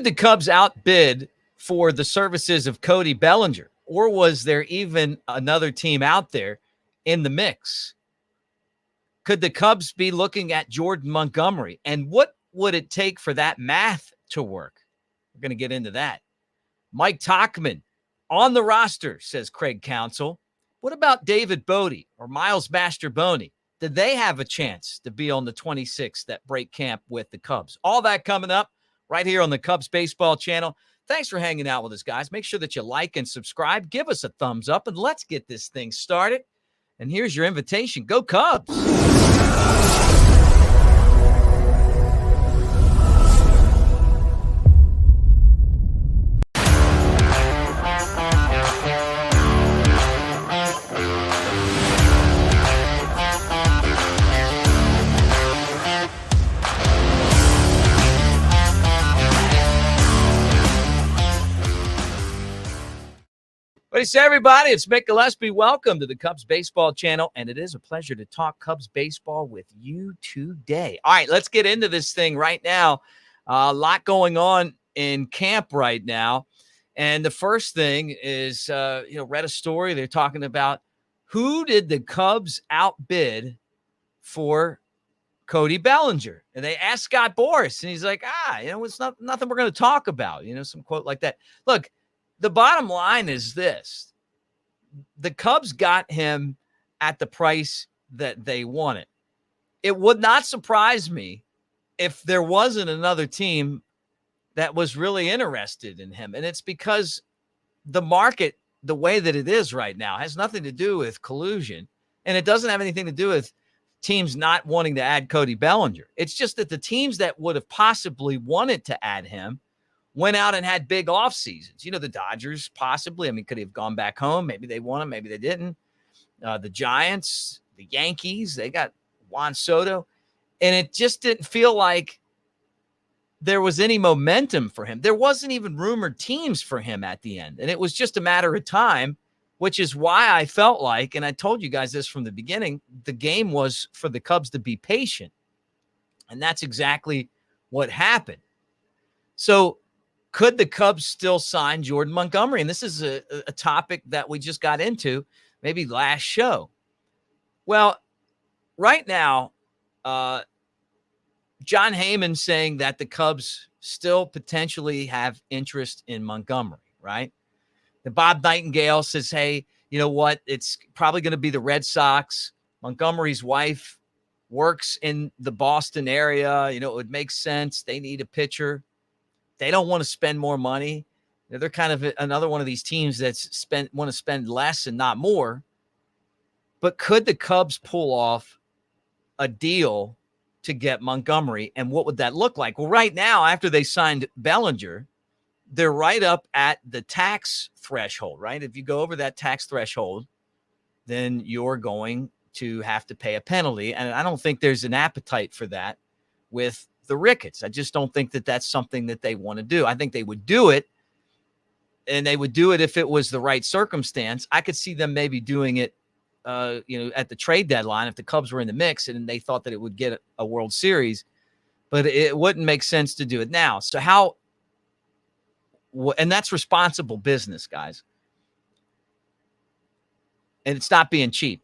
the Cubs outbid for the services of Cody Bellinger, or was there even another team out there in the mix? Could the Cubs be looking at Jordan Montgomery? And what would it take for that math to work? We're going to get into that. Mike Tauchman on the roster, says Craig Counsell. What about David Bodie or Miles Masterboni? Did they have a chance to be on the 26th at break camp with the Cubs? All that coming up right here on the Cubs Baseball Channel. Thanks for hanging out with us, guys. Make sure that you like and subscribe. Give us a thumbs up, and let's get this thing started. And here's your invitation. Go Cubs! What do you say, everybody? It's Mick Gillispie. Welcome to the Cubs Baseball Channel, and it is a pleasure to talk Cubs baseball with you today. All right, let's get into this thing right now. A lot going on in camp right now, and the first thing is, read a story. They're talking about who did the Cubs outbid for Cody Bellinger, and they asked Scott Boras, and he's like, it's nothing we're going to talk about. Some quote like that. Look. The bottom line is this. The Cubs got him at the price that they wanted. It would not surprise me if there wasn't another team that was really interested in him. And it's because the market, the way that it is right now, has nothing to do with collusion. And it doesn't have anything to do with teams not wanting to add Cody Bellinger. It's just that the teams that would have possibly wanted to add him went out and had big off seasons. The Dodgers possibly, could have gone back home. Maybe they won them. Maybe they didn't. The Giants, the Yankees, they got Juan Soto. And it just didn't feel like there was any momentum for him. There wasn't even rumored teams for him at the end. And it was just a matter of time, which is why I felt like, and I told you guys this from the beginning, the game was for the Cubs to be patient. And that's exactly what happened. So, could the Cubs still sign Jordan Montgomery? And this is a topic that we just got into maybe last show. Well, right now, John Heyman saying that the Cubs still potentially have interest in Montgomery, right? The Bob Nightingale says, hey, you know what? It's probably going to be the Red Sox. Montgomery's wife works in the Boston area. It would make sense. They need a pitcher. They don't want to spend more money. They're kind of another one of these teams that's want to spend less and not more. But could the Cubs pull off a deal to get Montgomery? And what would that look like? Well, right now, after they signed Bellinger, they're right up at the tax threshold, right? If you go over that tax threshold, then you're going to have to pay a penalty. And I don't think there's an appetite for that with the Ricketts. I just don't think that that's something that they want to do. I think they would do it, and they would do it if it was the right circumstance. I could see them maybe doing it, at the trade deadline if the Cubs were in the mix and they thought that it would get a World Series, but it wouldn't make sense to do it now. So and that's responsible business, guys. And it's not being cheap,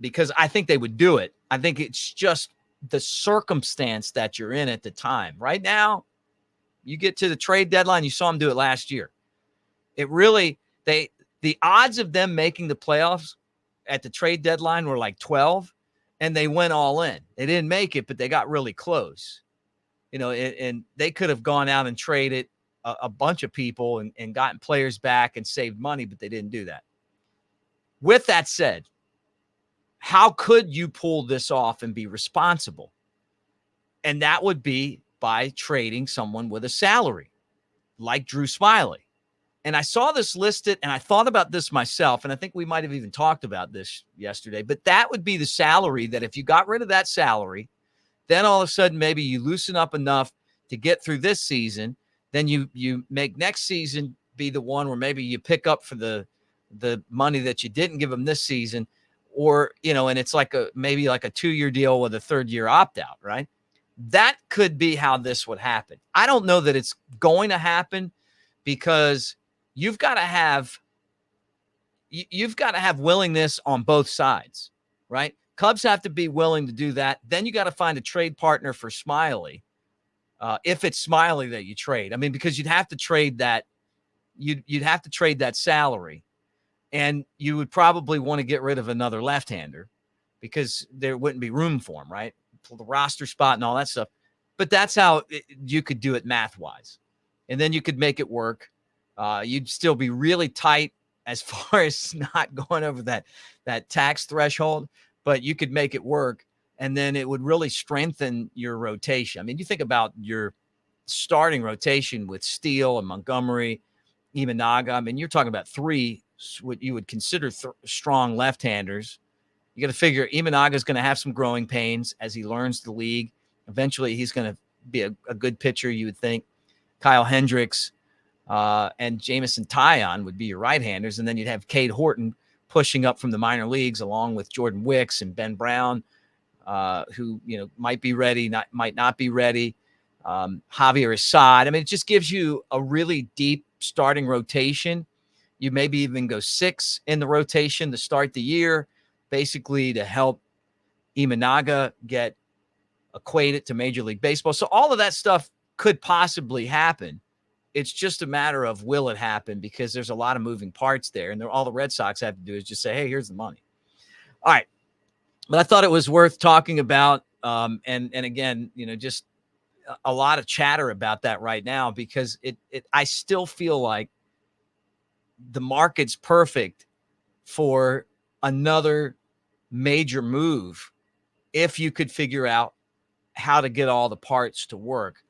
because I think they would do it. I think it's just the circumstance that you're in at the time. Right now, you get to the trade deadline, you saw them do it last year. It really, the odds of them making the playoffs at the trade deadline were like 12, and they went all in. They didn't make it, but they got really close. And they could have gone out and traded a bunch of people and gotten players back and saved money, but they didn't do that. With that said, how could you pull this off and be responsible? And that would be by trading someone with a salary like Drew Smyly. And I saw this listed, and I thought about this myself, and I think we might have even talked about this yesterday, but that would be the salary that if you got rid of that salary, then all of a sudden maybe you loosen up enough to get through this season, then you make next season be the one where maybe you pick up for the money that you didn't give them this season, or, and it's like maybe like a 2-year deal with a 3rd-year opt-out, right? That could be how this would happen. I don't know that it's going to happen because you've got to have willingness on both sides, right? Cubs have to be willing to do that. Then you got to find a trade partner for Smiley. If it's Smiley that you trade, I mean, because you'd have to trade that, you'd have to trade that salary, and you would probably want to get rid of another left-hander because there wouldn't be room for him, right? For the roster spot and all that stuff. But that's how you could do it math-wise, and then you could make it work. You'd still be really tight as far as not going over that tax threshold, but you could make it work, and then it would really strengthen your rotation. I mean, you think about your starting rotation with Steele and Montgomery, Imanaga. I mean, you're talking about three what you would consider strong left-handers. You got to figure Imanaga is going to have some growing pains as he learns the league. Eventually, he's going to be a good pitcher, you would think. Kyle Hendricks and Jamison Toan would be your right-handers, and then you'd have Cade Horton pushing up from the minor leagues along with Jordan Wicks and Ben Brown, who might be ready, might not be ready. Javier Assad. I mean, it just gives you a really deep starting rotation. You maybe even go 6 in the rotation to start the year, basically to help Imanaga get acquainted to Major League Baseball. So all of that stuff could possibly happen. It's just a matter of will it happen, because there's a lot of moving parts there. And all the Red Sox have to do is just say, hey, here's the money. All right. But I thought it was worth talking about. And again, just a lot of chatter about that right now, because I still feel like the market's perfect for another major move if you could figure out how to get all the parts to work.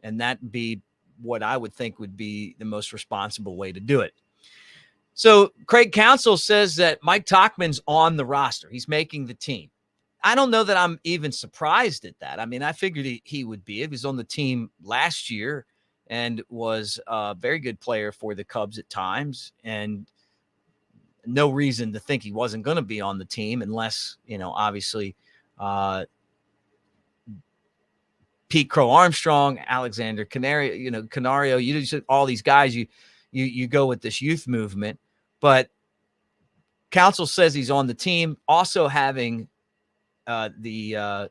And that'd be what I would think would be the most responsible way to do it. So Craig Counsell says that Mike Tauchman's on the roster. He's making the team. I don't know that I'm even surprised at that. I mean, I figured he would be. He was on the team last year and was a very good player for the Cubs at times, and no reason to think he wasn't going to be on the team unless, obviously Pete Crow Armstrong, Alexander Canario, all these guys, you go with this youth movement. But Counsell says he's on the team, also having the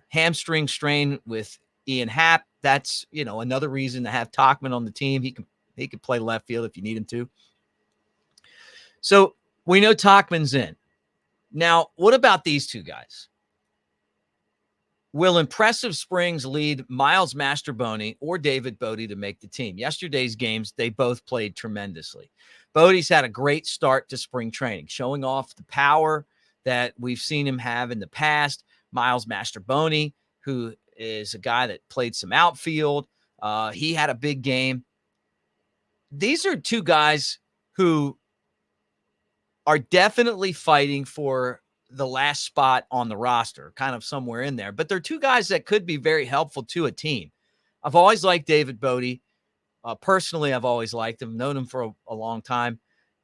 hamstring strain with Ian Happ. That's, another reason to have Tauchman on the team. He can play left field if you need him to. So we know Tauchman's in. Now, what about these two guys? Will impressive springs lead Miles Mastrobuoni or David Bote to make the team? Yesterday's games, they both played tremendously. Bote's had a great start to spring training, showing off the power that we've seen him have in the past. Miles Mastrobuoni, who is a guy that played some outfield, he had a big game. These are two guys who are definitely fighting for the last spot on the roster, kind of somewhere in there. But they're two guys that could be very helpful to a team. I've always liked David Bote. Personally, I've always liked him, known him for a long time.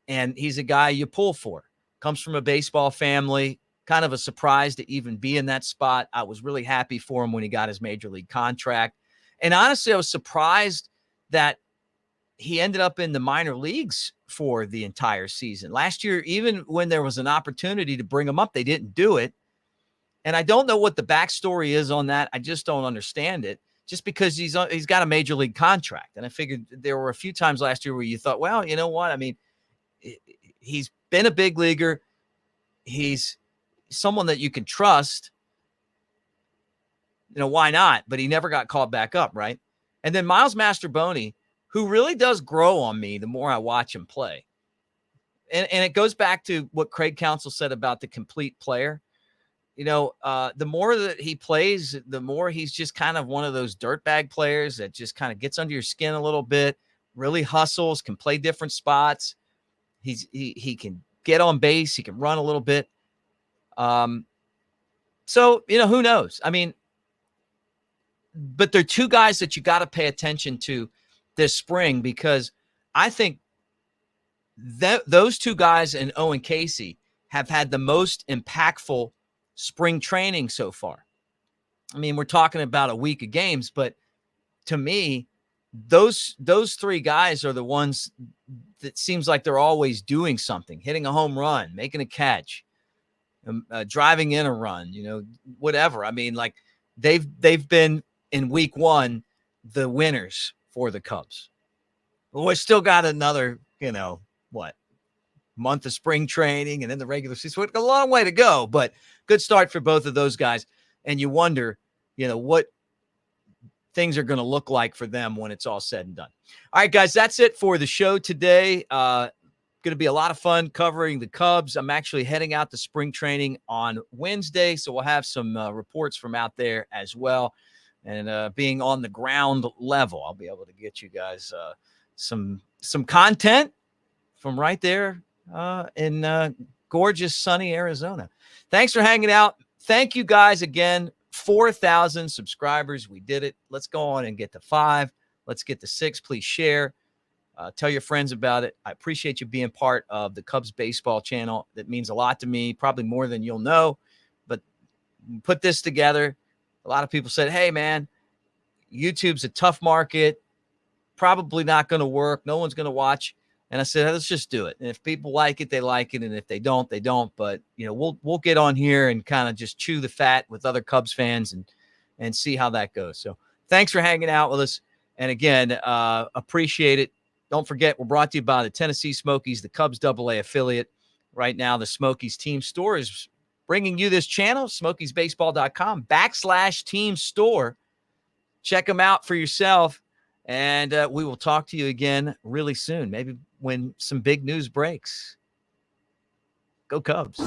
And he's a guy you pull for. Comes from a baseball family, kind of a surprise to even be in that spot. I was really happy for him when he got his major league contract. And honestly, I was surprised that he ended up in the minor leagues for the entire season. Last year, even when there was an opportunity to bring him up, they didn't do it. And I don't know what the backstory is on that. I just don't understand it. Just because he's got a major league contract. And I figured there were a few times last year where you thought, well, you know what? I mean, he's been a big leaguer. He's someone that you can trust. Why not? But he never got called back up, right? And then Miles Mastrobuoni, who really does grow on me the more I watch him play. And it goes back to what Craig Counsell said about the complete player. The more that he plays, the more he's just kind of one of those dirtbag players that just kind of gets under your skin a little bit, really hustles, can play different spots. He can get on base. He can run a little bit. So, who knows? I mean, but they're two guys that you got to pay attention to this spring, because I think that those two guys and Owen Casey have had the most impactful spring training so far. I mean, we're talking about a week of games, but to me, those three guys are the ones that seems like they're always doing something, hitting a home run, making a catch, driving in a run, whatever. I mean, like they've been in week one the winners for the Cubs. Well, we still got another, month of spring training and then the regular season. So it's a long way to go, but good start for both of those guys. And you wonder, what things are going to look like for them when it's all said and done. All right, guys, that's it for the show today. Going to be a lot of fun covering the Cubs. I'm actually heading out to spring training on Wednesday, so we'll have some reports from out there as well. And being on the ground level, I'll be able to get you guys some content from right there in gorgeous, sunny Arizona. Thanks for hanging out. Thank you guys again. 4,000 subscribers. We did it. Let's go on and get to 5. Let's get to 6. Please share. Tell your friends about it. I appreciate you being part of the Cubs baseball channel. That means a lot to me, probably more than you'll know. But put this together. A lot of people said, hey, man, YouTube's a tough market. Probably not going to work. No one's going to watch. And I said, hey, let's just do it. And if people like it, they like it. And if they don't, they don't. But, we'll get on here and kind of just chew the fat with other Cubs fans and see how that goes. So thanks for hanging out with us. And again, appreciate it. Don't forget, we're brought to you by the Tennessee Smokies, the Cubs AA affiliate. Right now, the Smokies team store is bringing you this channel, smokiesbaseball.com/team store. Check them out for yourself. And we will talk to you again really soon, maybe when some big news breaks. Go Cubs.